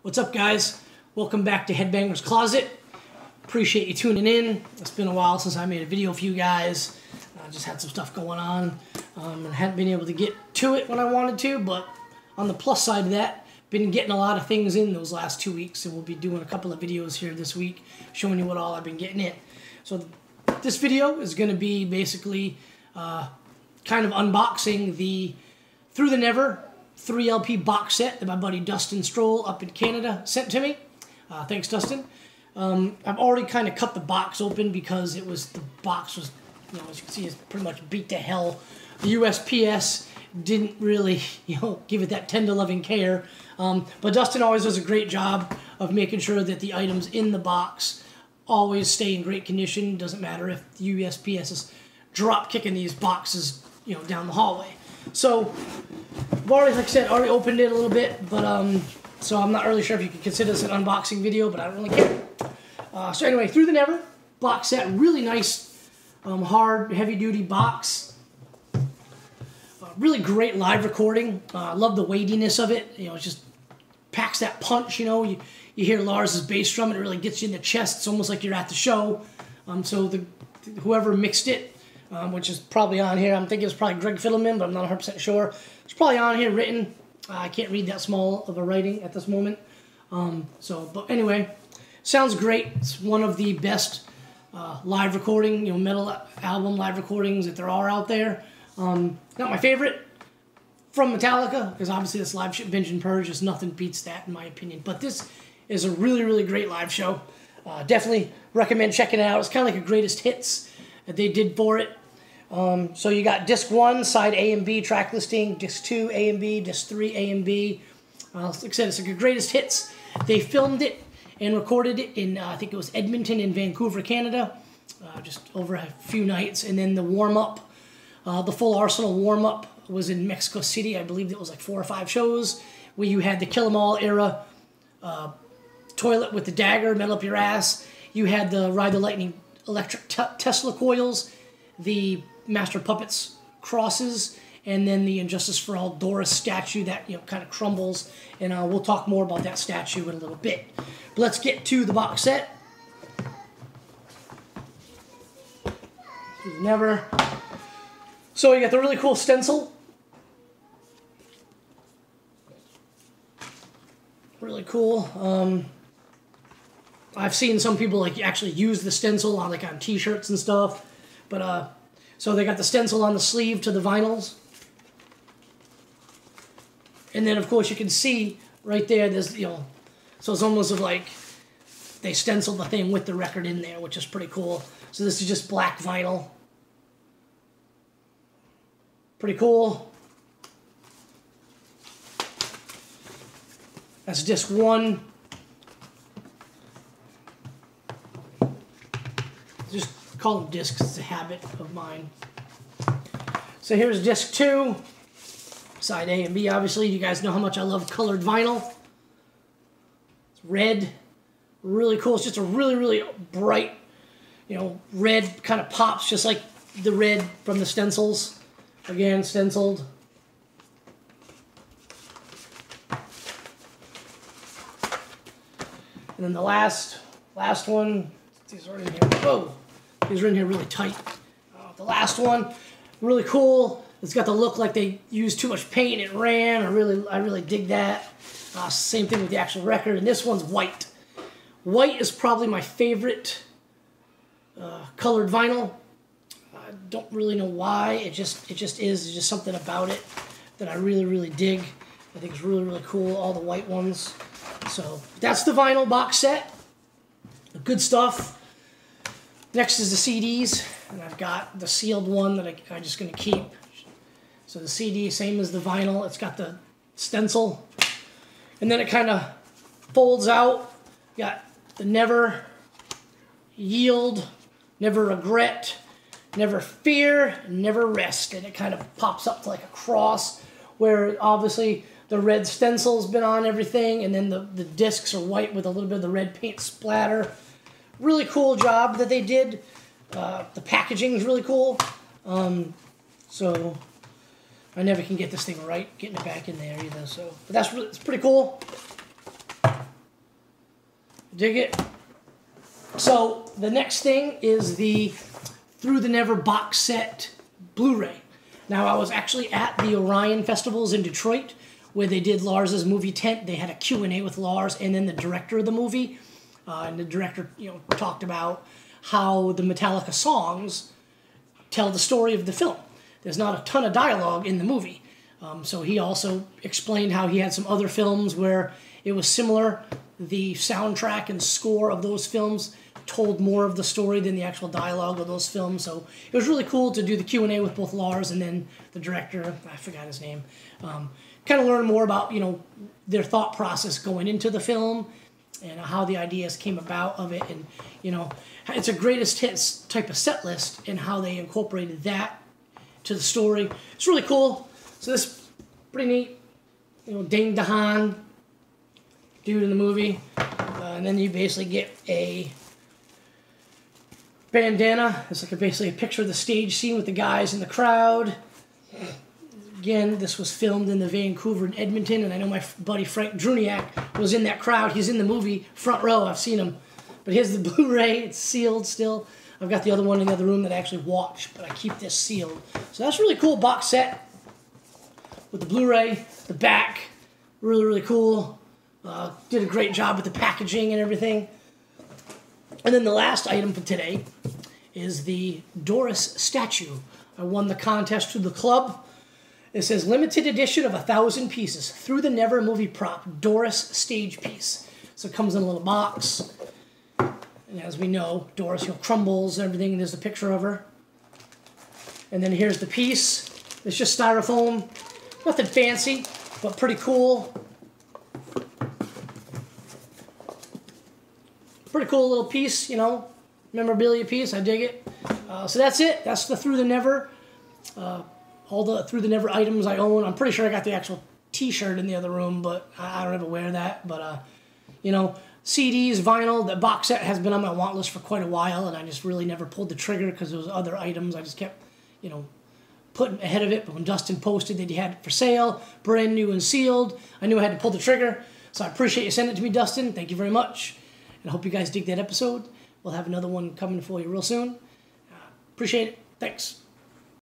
What's up, guys? Welcome back to Headbanger's Closet. Appreciate you tuning in. It's been a while since I made a video for you guys. I just had some stuff going on and hadn't been able to get to it when I wanted to, but on the plus side of that, been getting a lot of things in those last 2 weeks, and we'll be doing a couple of videos here this week showing you what all I've been getting in. So this video is going to be basically kind of unboxing the Through the Never 3 LP box set that my buddy Dustin Stroll up in Canada sent to me. Thanks, Dustin. I've already kind of cut the box open because the box was, you know, as you can see, it's pretty much beat to hell. The USPS didn't really, give it that tender loving care. But Dustin always does a great job of making sure that the items in the box always stay in great condition. Doesn't matter if the USPS is drop kicking these boxes, down the hallway. So I've already, like I said, already opened it a little bit, but so I'm not really sure if you can consider this an unboxing video, but I don't really care. So anyway, Through the Never box set, really nice, hard, heavy-duty box. Really great live recording. I love the weightiness of it. It just packs that punch. You hear Lars's bass drum, and it really gets you in the chest. It's almost like you're at the show. So whoever mixed it, which is probably on here. I'm thinking it's probably Greg Fiddleman, but I'm not 100% sure. It's probably on here written. I can't read that small of a writing at this moment. But anyway, sounds great. It's one of the best live recording, metal album live recordings that there are out there. Not my favorite from Metallica, because obviously this Live Ship Binge and Purge, just nothing beats that in my opinion. But this is a really, really great live show. Definitely recommend checking it out. It's kind of like a greatest hits that they did for it. So you got disc 1, side A and B track listing, disc 2, A and B, disc 3, A and B. Like I said, it's like a greatest hits. They filmed it and recorded it in, I think it was Edmonton and Vancouver, Canada, just over a few nights. And then the warm-up, the Full Arsenal warm-up was in Mexico City. I believe it was like 4 or 5 shows where you had the Kill 'Em All era toilet with the dagger, metal up your ass. You had the Ride the Lightning electric Tesla coils, the Master Puppets crosses, and then the Injustice for All Doris statue that kind of crumbles. And we'll talk more about that statue in a little bit. But let's get to the box set. Never. So you got the really cool stencil. Really cool. I've seen some people actually use the stencil on on t-shirts and stuff. But so they got the stencil on the sleeve to the vinyls. And then of course you can see right there there's so it's almost like they stenciled the thing with the record in there, which is pretty cool. So this is just black vinyl. Pretty cool. That's disc 1. Just call them discs, it's a habit of mine. So here's disc 2. Side A and B, obviously. You guys know how much I love colored vinyl. It's red. Really cool. It's just a really, really bright, red kind of pops, just like the red from the stencils. Again, stenciled. And then the last one, these are in here. Whoa! These are in here really tight. The last one, really cool. It's got the look like they used too much paint and it ran. I really dig that. Same thing with the actual record. And this one's white. White is probably my favorite colored vinyl. I don't really know why. It just is. There's just something about it that I really, really dig. I think it's really, really cool. All the white ones. So that's the vinyl box set. Good stuff. Next is the CDs, and I've got the sealed one that I'm just going to keep. So the CD, same as the vinyl. It's got the stencil, and then it kind of folds out. Got the Never, Yield, Never Regret, Never Fear, Never Rest, and it kind of pops up to like a cross, where obviously the red stencil's been on everything, and then the discs are white with a little bit of the red paint splatter. Really cool job that they did. The packaging is really cool. So I never can get this thing right, getting it back in there either. So, but it's pretty cool. Dig it? So the next thing is the Through the Never box set Blu-ray. Now, I was actually at the Orion Festivals in Detroit where they did Lars's movie tent. They had a Q&A with Lars and then the director of the movie. And the director, talked about how the Metallica songs tell the story of the film. There's not a ton of dialogue in the movie. So he also explained how he had some other films where it was similar. The soundtrack and score of those films told more of the story than the actual dialogue of those films. So it was really cool to do the Q&A with both Lars and then the director, I forgot his name. Kind of learn more about, their thought process going into the film and how the ideas came about of it. And, it's a greatest hits type of set list and how they incorporated that to the story. It's really cool. So this is pretty neat. Dane DeHaan, dude in the movie. And then you basically get a bandana. It's like basically a picture of the stage scene with the guys in the crowd. Again, this was filmed in the Vancouver and Edmonton, and I know my buddy Frank Druniak was in that crowd. He's in the movie, front row. I've seen him. But here's the Blu-ray. It's sealed still. I've got the other one in the other room that I actually watched, but I keep this sealed. So that's a really cool box set with the Blu-ray, the back. Really, really cool. Did a great job with the packaging and everything. And then the last item for today is the Doris statue. I won the contest through the club. It says limited edition of 1,000 pieces. Through the Never movie prop, Doris stage piece. So it comes in a little box. And as we know, Doris crumbles and everything. There's a picture of her. And then here's the piece. It's just styrofoam. Nothing fancy, but pretty cool. Pretty cool little piece, memorabilia piece. I dig it. So that's it. That's the Through the Never. All the Through the Never items I own. I'm pretty sure I got the actual T-shirt in the other room, but I don't ever wear that. But, CDs, vinyl, the box set has been on my want list for quite a while, and I just really never pulled the trigger because there was other items I just kept, putting ahead of it. But when Dustin posted that he had it for sale, brand new and sealed, I knew I had to pull the trigger. So I appreciate you sending it to me, Dustin. Thank you very much. And I hope you guys dig that episode. We'll have another one coming for you real soon. Appreciate it. Thanks.